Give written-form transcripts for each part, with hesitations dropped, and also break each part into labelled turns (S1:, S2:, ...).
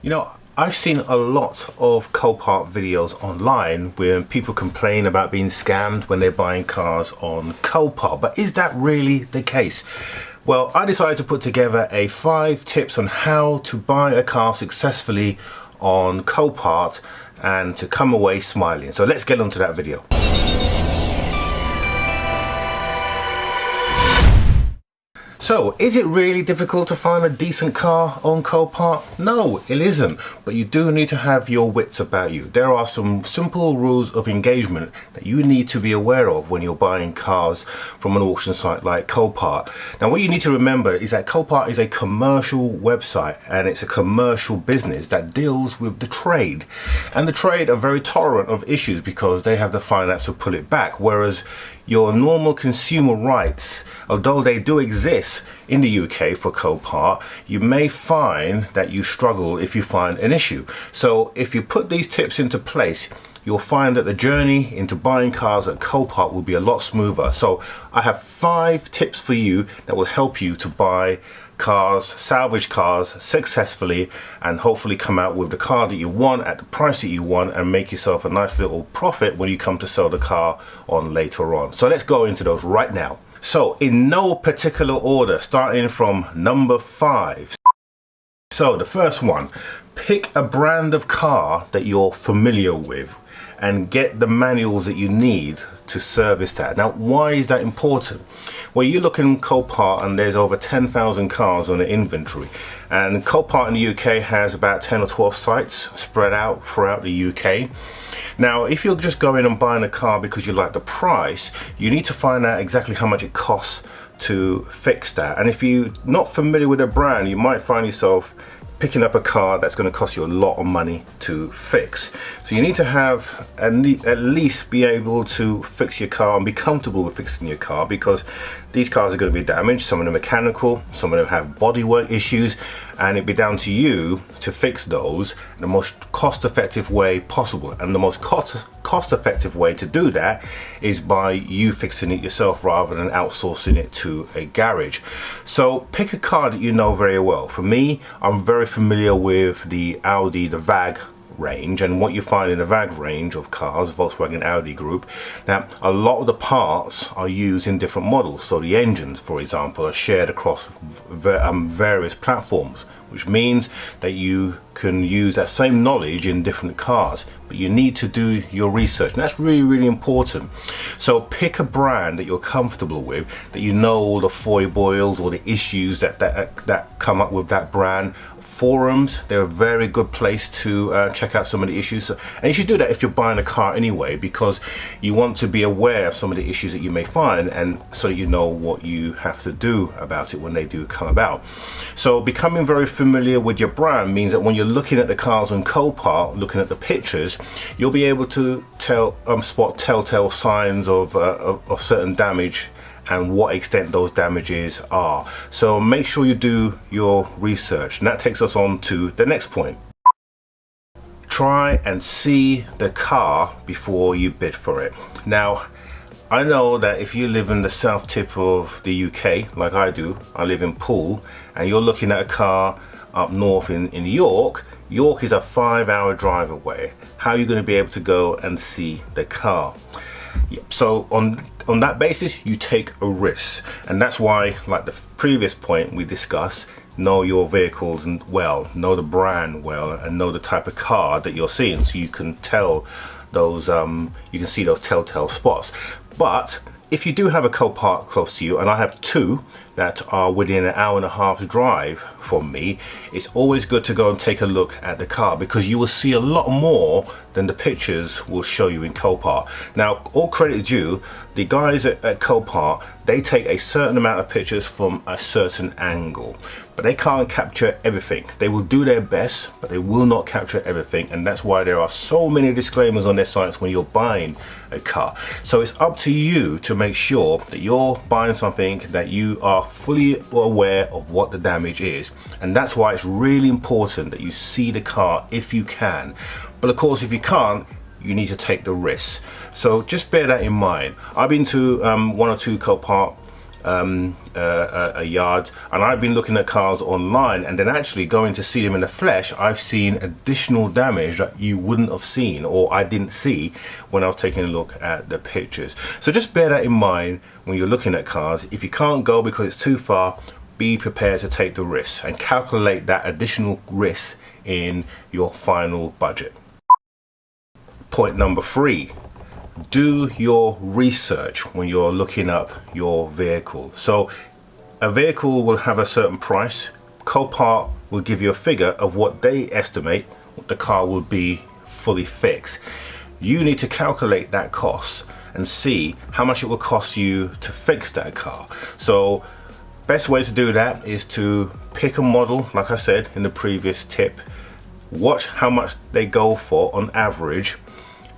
S1: You know, I've seen a lot of Copart videos online where people complain about being scammed when they're buying cars on Copart, but is that really the case? Well, I decided to put together 5 tips on how to buy a car successfully on Copart and to come away smiling. So let's get on to that video. So, is it really difficult to find a decent car on Copart? No, it isn't, but you do need to have your wits about you. There are some simple rules of engagement that you need to be aware of when you're buying cars from an auction site like Copart. Now, what you need to remember is that Copart is a commercial website and it's a commercial business that deals with the trade. And the trade are very tolerant of issues because they have the finance to pull it back, whereas your normal consumer rights, although they do exist in the UK for Copart, you may find that you struggle if you find an issue. So if you put these tips into place, you'll find that the journey into buying cars at Copart will be a lot smoother. So I have 5 tips for you that will help you to buy cars, salvage cars successfully, and hopefully come out with the car that you want at the price that you want and make yourself a nice little profit when you come to sell the car on later on. So let's go into those right now. So in no particular order, starting from number 5. So the first one, pick a brand of car that you're familiar with and get the manuals that you need to service that. Now, why is that important? Well, you look in Copart and there's over 10,000 cars on the inventory, and Copart in the UK has about 10 or 12 sites spread out throughout the UK. Now, if you're just going and buying a car because you like the price, you need to find out exactly how much it costs to fix that. And if you're not familiar with a brand, you might find yourself picking up a car that's going to cost you a lot of money to fix. So you need to have at least be able to fix your car and be comfortable with fixing your car, because these cars are going to be damaged. Some of them are mechanical, some of them have bodywork issues, and it'd be down to you to fix those in the most cost-effective way possible. And the most cost-effective way to do that is by you fixing it yourself rather than outsourcing it to a garage. So pick a car that you know very well. For me, I'm very familiar with the Audi, the VAG range, and what you find in the VAG range of cars, Volkswagen Audi group, now a lot of the parts are used in different models. So the engines, for example, are shared across various platforms, which means that you can use that same knowledge in different cars, but you need to do your research, and that's really important. So pick a brand that you're comfortable with, that you know all the foibles or the issues that come up with that brand. Forums, they're a very good place to check out some of the issues, and you should do that if you're buying a car anyway, because you want to be aware of some of the issues that you may find, and so that you know what you have to do about it when they do come about. So becoming very familiar with your brand means that when you're looking at the cars on Copart, looking at the pictures, you'll be able to spot telltale signs of certain damage and what extent those damages are. So make sure you do your research, and that takes us on to the next point. Try and see the car before you bid for it. Now, I know that if you live in the south tip of the UK, like I do, I live in Poole, and you're looking at a car up north in York. York is a 5-hour drive away. How are you going to be able to go and see the car? So on that basis, you take a risk, and that's why, like the previous point we discussed, know your vehicles and well, know the brand well, and know the type of car that you're seeing, so you can tell those you can see those telltale spots. But if you do have a Copart close to you, and I have 2 that are within an hour and a half drive from me, it's always good to go and take a look at the car, because you will see a lot more than the pictures will show you in Copart. Now, all credit due, the guys at Copart, they take a certain amount of pictures from a certain angle, but they can't capture everything. They will do their best, but they will not capture everything, and that's why there are so many disclaimers on their sites when you're buying a car. So it's up to you to make sure that you're buying something that you are fully aware of what the damage is, and that's why it's really important that you see the car if you can. But of course, if you can't, you need to take the risk. So just bear that in mind. I've been to 1 or 2 Copart a yard, and I've been looking at cars online, and then actually going to see them in the flesh, I've seen additional damage that you wouldn't have seen, or I didn't see when I was taking a look at the pictures. So just bear that in mind when you're looking at cars. If you can't go because it's too far, be prepared to take the risks and calculate that additional risk in your final budget. Point number 3, do your research when you're looking up your vehicle. So a vehicle will have a certain price. Copart will give you a figure of what they estimate what the car will be fully fixed. You need to calculate that cost and see how much it will cost you to fix that car. So best way to do that is to pick a model, like I said in the previous tip, watch how much they go for on average,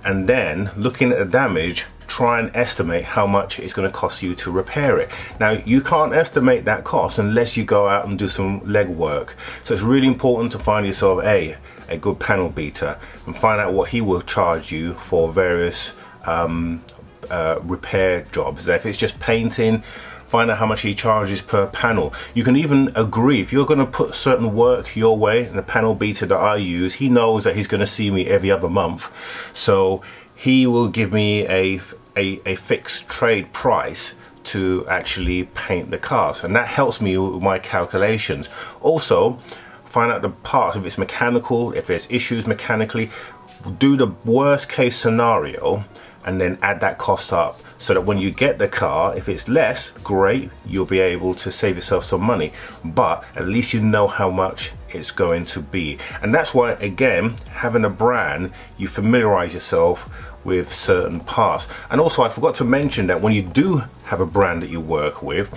S1: and then looking at the damage, try and estimate how much it's going to cost you to repair it. Now, you can't estimate that cost unless you go out and do some legwork. So it's really important to find yourself a good panel beater and find out what he will charge you for various repair jobs. Now, if it's just painting, find out how much he charges per panel. You can even agree, if you're going to put certain work your way, and the panel beater that I use, he knows that he's going to see me every other month, so he will give me a fixed trade price to actually paint the cars, and that helps me with my calculations. Also, find out the parts, if it's mechanical, if there's issues mechanically, do the worst case scenario and then add that cost up, so that when you get the car, if it's less, great, you'll be able to save yourself some money, but at least you know how much it's going to be. And that's why, again, having a brand, you familiarize yourself with certain parts. And also, I forgot to mention that when you do have a brand that you work with,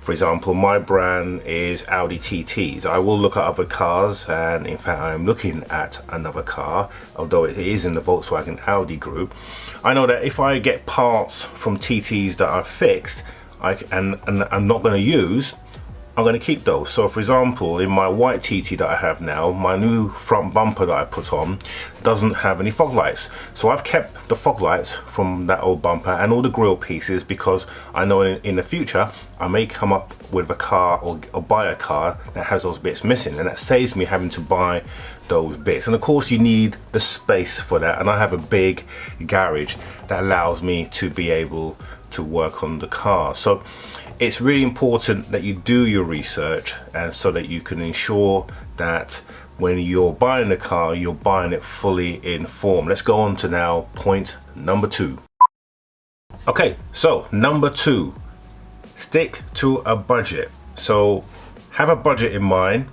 S1: for example, my brand is Audi TTs. I will look at other cars, and in fact I'm looking at another car, although it is in the Volkswagen Audi group. I know that if I get parts from TTs that are fixed and I'm not going to use, I'm going to keep those. So for example, in my white TT that I have now, my new front bumper that I put on doesn't have any fog lights. So I've kept the fog lights from that old bumper and all the grille pieces, because I know in the future I may come up with a car or buy a car that has those bits missing, and that saves me having to buy those bits. And of course you need the space for that, and I have a big garage that allows me to be able to work on the car. So it's really important that you do your research, and so that you can ensure that when you're buying a car, you're buying it fully informed. Let's go on to now point number 2. Okay, so number 2, stick to a budget. So have a budget in mind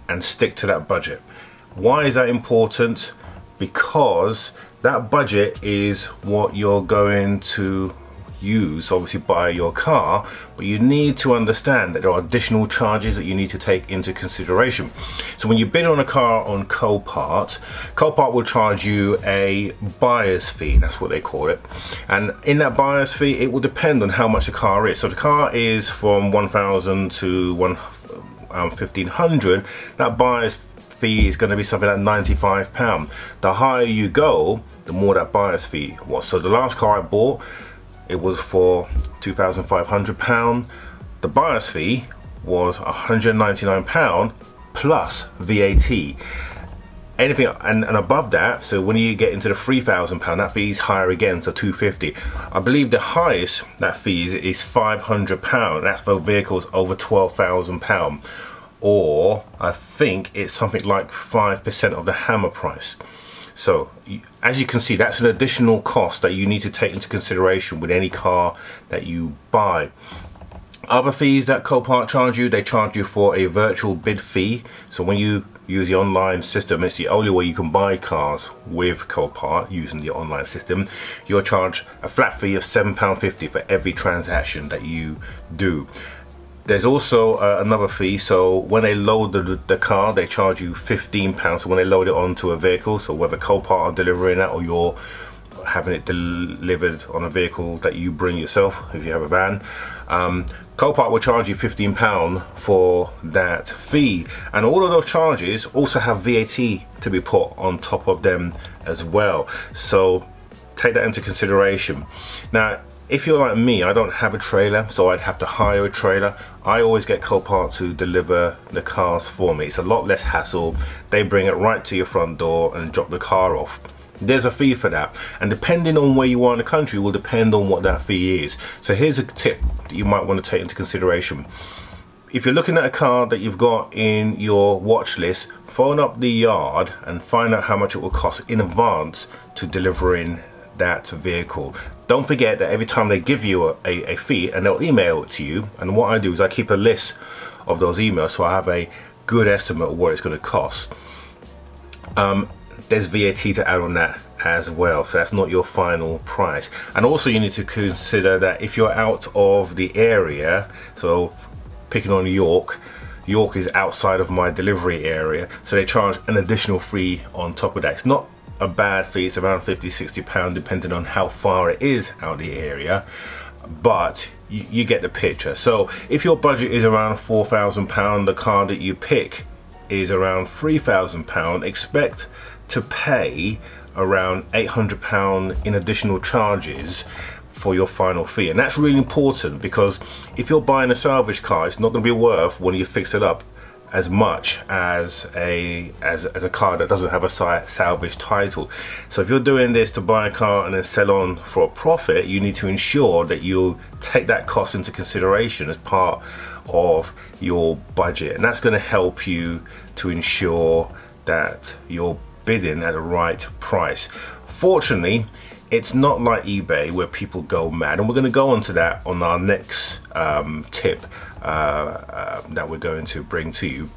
S1: and stick to that budget. Why is that important? Because that budget is what you're going to use, obviously, buy your car, but you need to understand that there are additional charges that you need to take into consideration. So when you bid on a car on Copart, Copart will charge you a buyer's fee, that's what they call it, and in that buyer's fee it will depend on how much the car is. So the car is from 1,000 to 1,500, that buyer's fee is going to be something like £95. The higher you go, the more that buyer's fee was. So the last car I bought, it was for £2,500. The buyer's fee was £199 plus VAT. Anything and above that, so when you get into the £3,000, that fee is higher again, so £250. I believe the highest that fee is £500. That's for vehicles over £12,000, or I think it's something like 5% of the hammer price. So as you can see, that's an additional cost that you need to take into consideration with any car that you buy. Other fees that Copart charge you, they charge you for a virtual bid fee. So when you use the online system, it's the only way you can buy cars with Copart, using the online system. You'll charge a flat fee of £7.50 for every transaction that you do. There's also another fee, so when they load the car, they charge you £15. So when they load it onto a vehicle, so whether Copart are delivering that or you're having it delivered on a vehicle that you bring yourself, if you have a van, Copart will charge you £15 for that fee. And all of those charges also have VAT to be put on top of them as well. So take that into consideration. Now, if you're like me, I don't have a trailer, so I'd have to hire a trailer. I always get Copart to deliver the cars for me. It's a lot less hassle. They bring it right to your front door and drop the car off. There's a fee for that, and depending on where you are in the country will depend on what that fee is. So here's a tip that you might want to take into consideration. If you're looking at a car that you've got in your watch list, phone up the yard and find out how much it will cost in advance to deliver in that vehicle. Don't forget that every time they give you a fee, and they'll email it to you, and what I do is I keep a list of those emails so I have a good estimate of what it's going to cost. There's VAT to add on that as well, so that's not your final price. And also you need to consider that if you're out of the area, so picking on York is outside of my delivery area, so they charge an additional fee on top of that. It's not a bad fee, it's around £50–60 depending on how far it is out of the area, but you get the picture. So if your budget is around £4,000, the car that you pick is around £3,000, expect to pay around £800 in additional charges for your final fee. And that's really important, because if you're buying a salvage car, it's not going to be worth, when you fix it up, as much as a car that doesn't have a salvage title. So if you're doing this to buy a car and then sell on for a profit, you need to ensure that you take that cost into consideration as part of your budget, and that's going to help you to ensure that you're bidding at the right price. Fortunately, it's not like eBay where people go mad, and we're going to go on to that on our next tip that we're going to bring to you.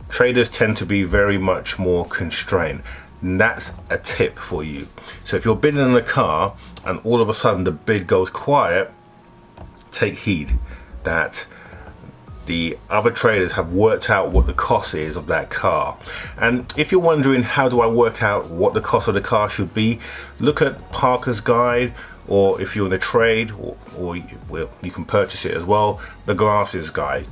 S1: Traders tend to be very much more constrained, and that's a tip for you. So if you're bidding on a car and all of a sudden the bid goes quiet, take heed that the other traders have worked out what the cost is of that car. And if you're wondering, how do I work out what the cost of the car should be, look at Parker's Guide, or if you're in the trade, or you can purchase it as well, the Glasses Guide.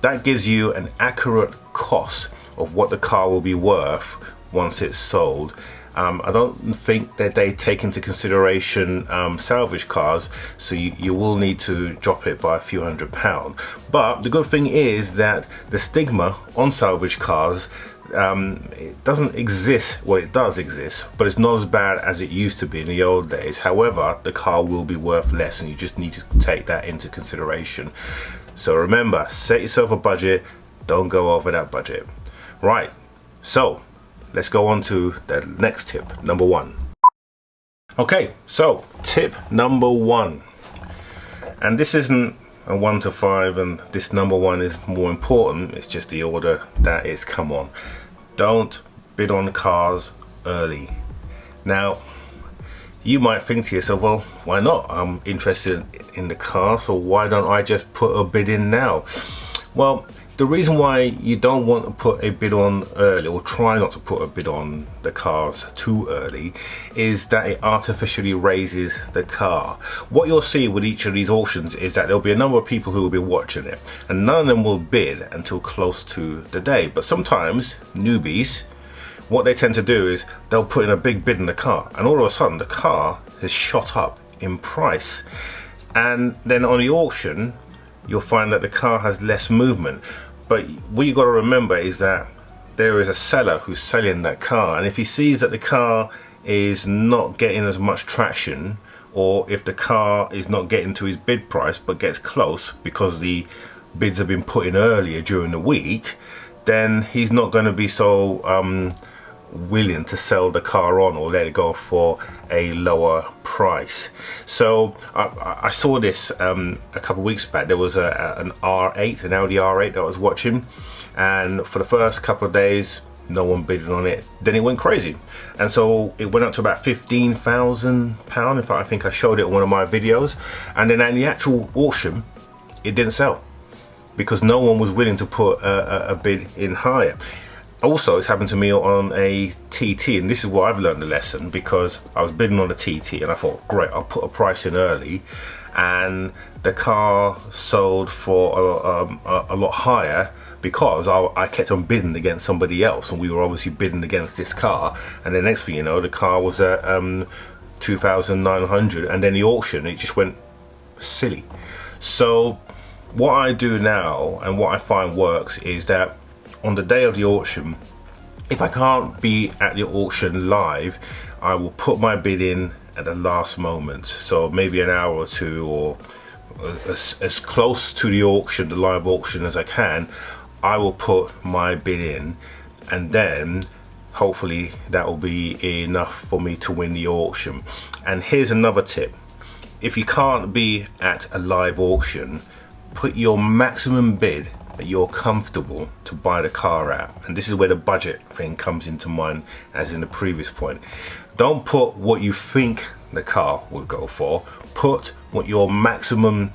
S1: That gives you an accurate cost of what the car will be worth once it's sold. I don't think that they take into consideration salvage cars, so you will need to drop it by a few £100. But the good thing is that the stigma on salvage cars, it doesn't exist. Well, it does exist, but it's not as bad as it used to be in the old days. However, the car will be worth less, and you just need to take that into consideration. So remember, set yourself a budget, don't go over that budget. Right, so let's go on to the next tip, number 1. Okay, so tip number 1, and this isn't a 1 to 5, and this number 1 is more important, it's just the order that it's come on. Don't bid on cars early. Now, you might think to yourself, well, why not? I'm interested in the car, so why don't I just put a bid in now? Well, the reason why you don't want to put a bid on early, or try not to put a bid on the cars too early, is that it artificially raises the car. What you'll see with each of these auctions is that there'll be a number of people who will be watching it, and none of them will bid until close to the day. But sometimes newbies, what they tend to do is they'll put in a big bid in the car, and all of a sudden the car has shot up in price, and then on the auction you'll find that the car has less movement. But what you got to remember is that there is a seller who's selling that car, and if he sees that the car is not getting as much traction, or if the car is not getting to his bid price but gets close because the bids have been put in earlier during the week, then he's not going to be so willing to sell the car on or let it go for a lower price. So I saw this a couple of weeks back. There was an R8, an Audi R8 that I was watching, and for the first couple of days no one bidded on it. Then it went crazy, and so it went up to about £15,000. In fact, I think I showed it in one of my videos, and then at the actual auction it didn't sell because no one was willing to put a bid in higher. Also, it's happened to me on a TT, and this is where I've learned the lesson, because I was bidding on a TT and I thought, great, I'll put a price in early, and the car sold for a lot higher because I kept on bidding against somebody else, and we were obviously bidding against this car, and the next thing you know, the car was at 2,900, and then the auction, it just went silly. So what I do now and what I find works is that on the day of the auction, if I can't be at the auction live, I will put my bid in at the last moment. So maybe an hour or two, or as close to the auction, the live auction, as I can. I will put my bid in, and then hopefully that will be enough for me to win the auction. And here's another tip: if you can't be at a live auction, put your maximum bid that you're comfortable to buy the car at. And this is where the budget thing comes into mind, as in the previous point. Don't put what you think the car will go for. Put what your maximum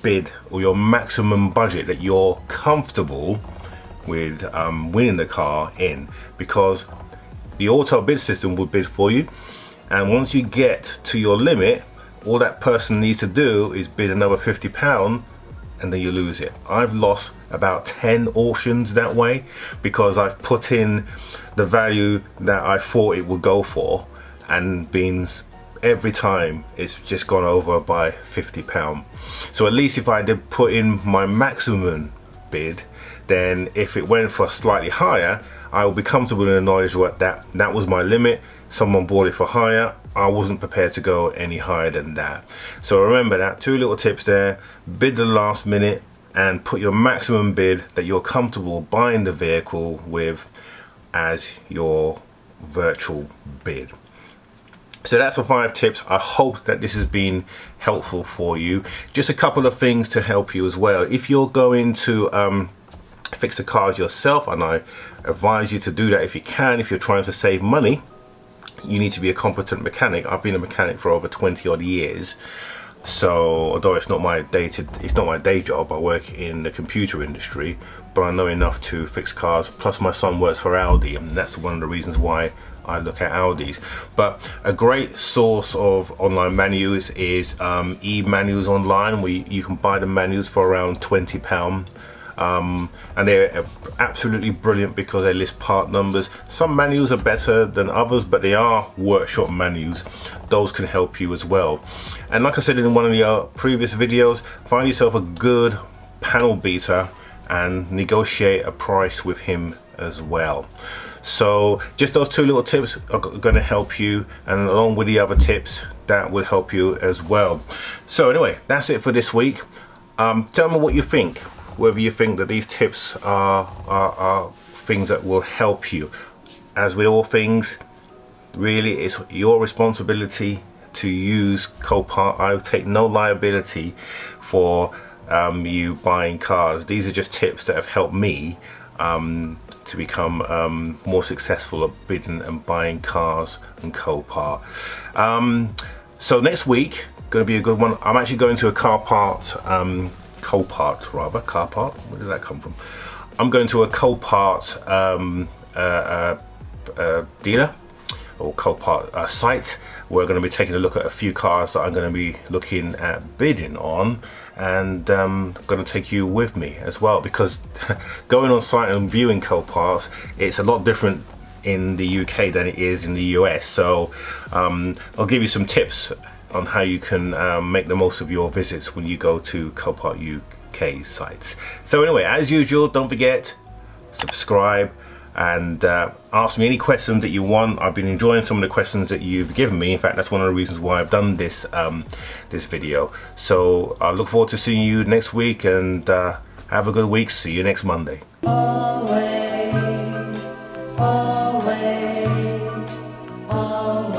S1: bid or your maximum budget that you're comfortable with winning the car in, because the auto bid system will bid for you, and once you get to your limit, all that person needs to do is bid another £50, and then you lose it. I've lost about 10 auctions that way, because I've put in the value that I thought it would go for, and every time it's just gone over by £50. So at least if I did put in my maximum bid, then if it went for slightly higher, I will be comfortable in the knowledge that was my limit. Someone bought it for higher, I wasn't prepared to go any higher than that. So remember that, 2 little tips there: bid the last minute and put your maximum bid that you're comfortable buying the vehicle with as your virtual bid. So that's the 5 tips. I hope that this has been helpful for you. Just a couple of things to help you as well. If you're going to fix the cars yourself, and I advise you to do that if you can, if you're trying to save money, you need to be a competent mechanic. I've been a mechanic for over 20 odd years. So although it's not my day job, I work in the computer industry, but I know enough to fix cars. Plus my son works for Audi, and that's one of the reasons why I look at Audis. But a great source of online manuals is e-manuals online, where you can buy the manuals for around £20. And they're absolutely brilliant because they list part numbers. Some manuals are better than others, but they are workshop manuals. Those can help you as well. And like I said in one of the previous videos, find yourself a good panel beater and negotiate a price with him as well. So just those 2 little tips are going to help you, and along with the other tips that will help you as well. So anyway, that's it for this week. Tell me what you think, whether you think that these tips are things that will help you. As with all things, really it's your responsibility to use Copart. I take no liability for you buying cars. These are just tips that have helped me to become more successful at bidding and buying cars and Copart. So next week going to be a good one. I'm actually going to a Copart, where did that come from? I'm going to a Copart dealer, or Copart site. We're going to be taking a look at a few cars that I'm going to be looking at bidding on, and going to take you with me as well, because going on site and viewing Coparts, it's a lot different in the UK than it is in the US. So I'll give you some tips on how you can make the most of your visits when you go to Copart UK sites. So anyway, as usual, don't forget, subscribe, and ask me any questions that you want. I've been enjoying some of the questions that you've given me. In fact, that's one of the reasons why I've done this this video. So I look forward to seeing you next week, and have a good week. See you next Monday. Always, always, always.